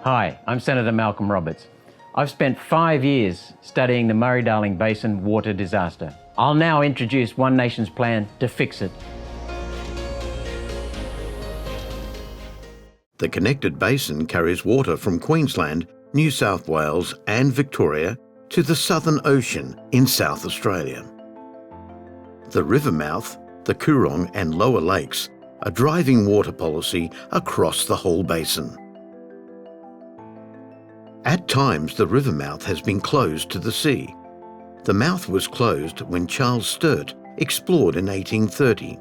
Hi, I'm Senator Malcolm Roberts. I've spent 5 years studying the Murray-Darling Basin water disaster. I'll now introduce One Nation's plan to fix it. The connected basin carries water from Queensland, New South Wales and Victoria to the Southern Ocean in South Australia. The river mouth, the Coorong and Lower Lakes are driving water policy across the whole basin. At times the river mouth has been closed to the sea. The mouth was closed when Charles Sturt explored in 1830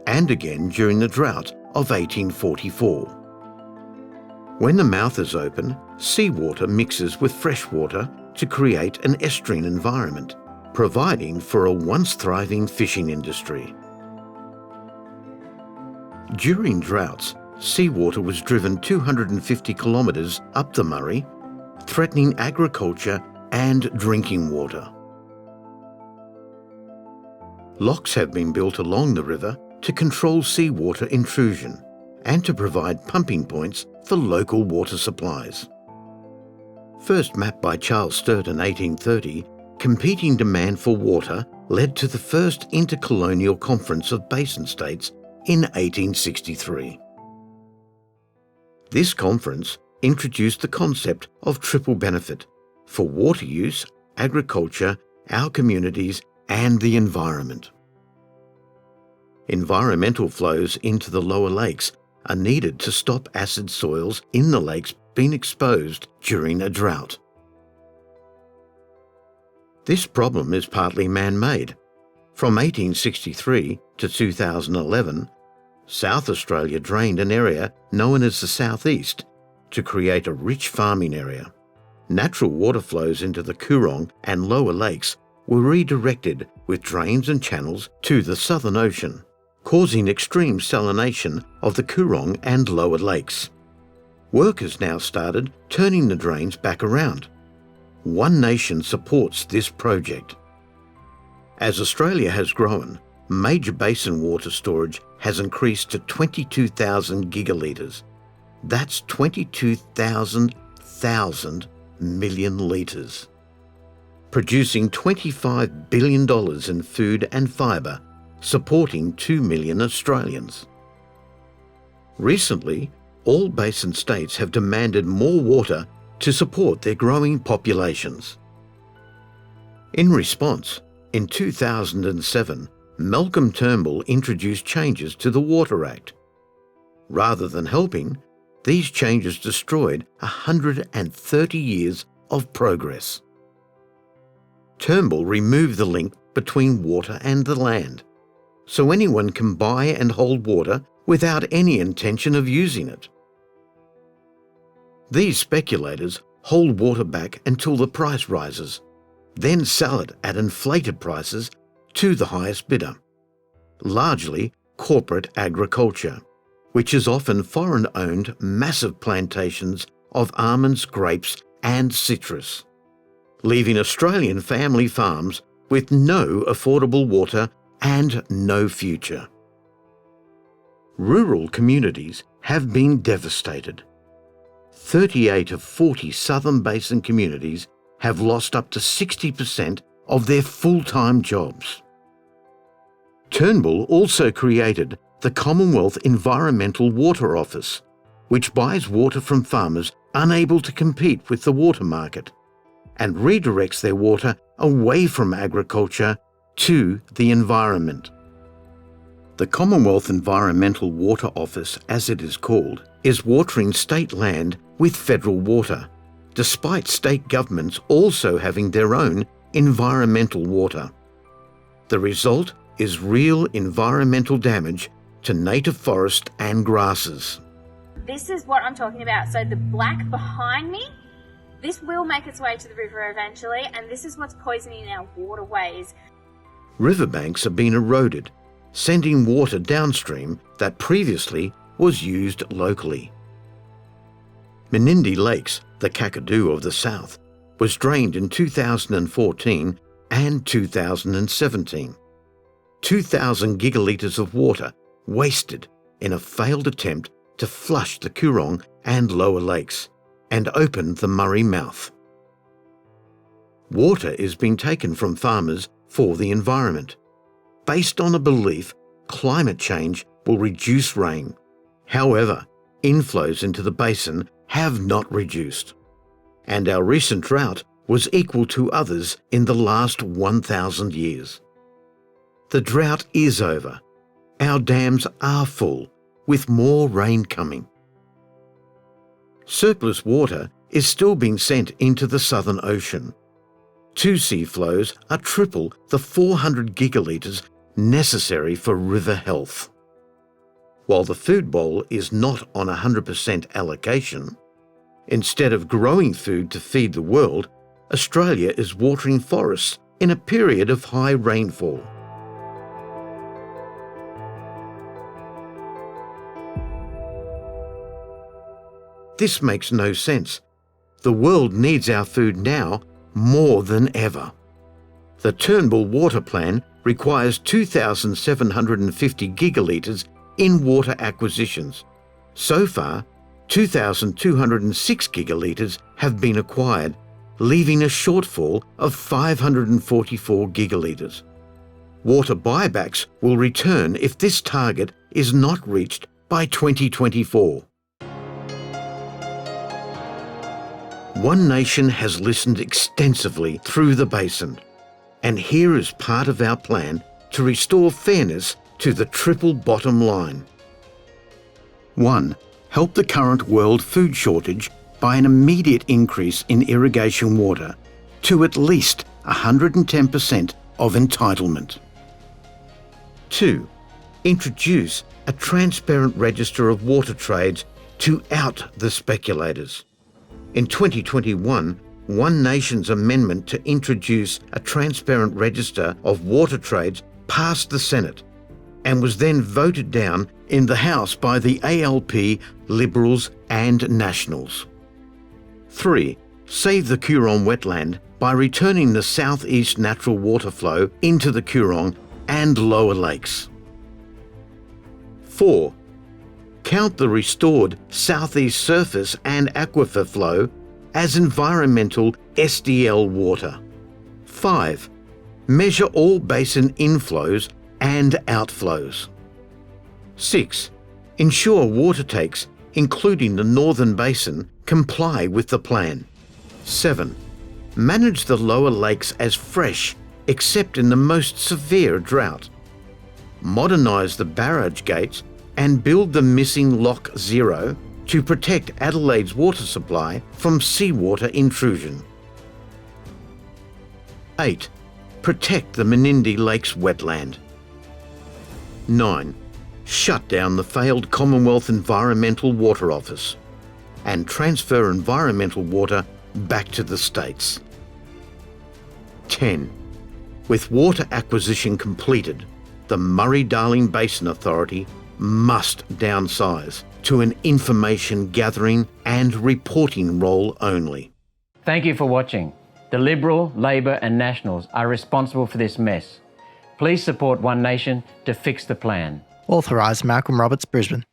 and again during the drought of 1844. When the mouth is open, seawater mixes with fresh water to create an estuarine environment, providing for a once thriving fishing industry. During droughts, seawater was driven 250 kilometres up the Murray, threatening agriculture and drinking water. Locks have been built along the river to control seawater intrusion and to provide pumping points for local water supplies. First mapped by Charles Sturt in 1830, competing demand for water led to the first intercolonial conference of basin states in 1863. This conference introduced the concept of triple benefit for water use, agriculture, our communities and the environment. Environmental flows into the lower lakes are needed to stop acid soils in the lakes being exposed during a drought. This problem is partly man-made. From 1863 to 2011, South Australia drained an area known as the Southeast to create a rich farming area. Natural water flows into the Coorong and Lower Lakes were redirected with drains and channels to the Southern Ocean, causing extreme salination of the Coorong and Lower Lakes. Work has now started turning the drains back around. One Nation supports this project. As Australia has grown, major basin water storage has increased to 22,000 gigalitres. That's 22,000 million litres, producing $25 billion in food and fibre, supporting 2 million Australians. Recently, all basin states have demanded more water to support their growing populations. In response, in 2007, Malcolm Turnbull introduced changes to the Water Act. Rather than helping, these changes destroyed 130 years of progress. Turnbull removed the link between water and the land, so anyone can buy and hold water without any intention of using it. These speculators hold water back until the price rises, then sell it at inflated prices to the highest bidder, largely corporate agriculture, which is often foreign-owned massive plantations of almonds, grapes and citrus, leaving Australian family farms with no affordable water and no future. Rural communities have been devastated. 38 of 40 Southern Basin communities have lost up to 60% of their full-time jobs. Turnbull also created the Commonwealth Environmental Water Office, which buys water from farmers unable to compete with the water market and redirects their water away from agriculture to the environment. The Commonwealth Environmental Water Office, as it is called, is watering state land with federal water, despite state governments also having their own environmental water. The result is real environmental damage to native forest and grasses. This is what I'm talking about. So the black behind me, this will make its way to the river eventually, and this is what's poisoning our waterways. Riverbanks are being eroded, sending water downstream that previously was used locally. Menindee Lakes, the Kakadu of the South, was drained in 2014 and 2017. 2,000 gigalitres of water wasted in a failed attempt to flush the Coorong and Lower Lakes, and opened the Murray mouth. Water is being taken from farmers for the environment, based on a belief climate change will reduce rain. However, inflows into the basin have not reduced, and our recent drought was equal to others in the last 1,000 years. The drought is over. Our dams are full, with more rain coming. Surplus water is still being sent into the Southern Ocean. 2 sea flows are triple the 400 gigalitres necessary for river health. While the food bowl is not on 100% allocation, instead of growing food to feed the world, Australia is watering forests in a period of high rainfall. This makes no sense. The world needs our food now more than ever. The Turnbull Water Plan requires 2,750 gigalitres in water acquisitions. So far, 2,206 gigalitres have been acquired, leaving a shortfall of 544 gigalitres. Water buybacks will return if this target is not reached by 2024. One Nation has listened extensively through the basin, and here is part of our plan to restore fairness to the triple bottom line. 1. Help the current world food shortage by an immediate increase in irrigation water to at least 110% of entitlement. 2. Introduce a transparent register of water trades to out the speculators. In 2021, One Nation's amendment to introduce a transparent register of water trades passed the Senate and was then voted down in the House by the ALP, Liberals and Nationals. 3. Save the Coorong wetland by returning the southeast natural water flow into the Coorong and lower lakes. 4. Count the restored southeast surface and aquifer flow as environmental SDL water. 5. Measure all basin inflows and outflows. 6. Ensure water takes, including the Northern Basin, comply with the plan. 7. Manage the lower lakes as fresh, except in the most severe drought. Modernise the barrage gates and build the missing Lock Zero to protect Adelaide's water supply from seawater intrusion. 8. Protect the Menindee Lakes wetland. 9. Shut down the failed Commonwealth Environmental Water Office and transfer environmental water back to the states. 10. With water acquisition completed, the Murray-Darling Basin Authority must downsize to an information gathering and reporting role only. Thank you for watching. The Liberal, Labor and Nationals are responsible for this mess. Please support One Nation to fix the plan. Authorised Malcolm Roberts, Brisbane.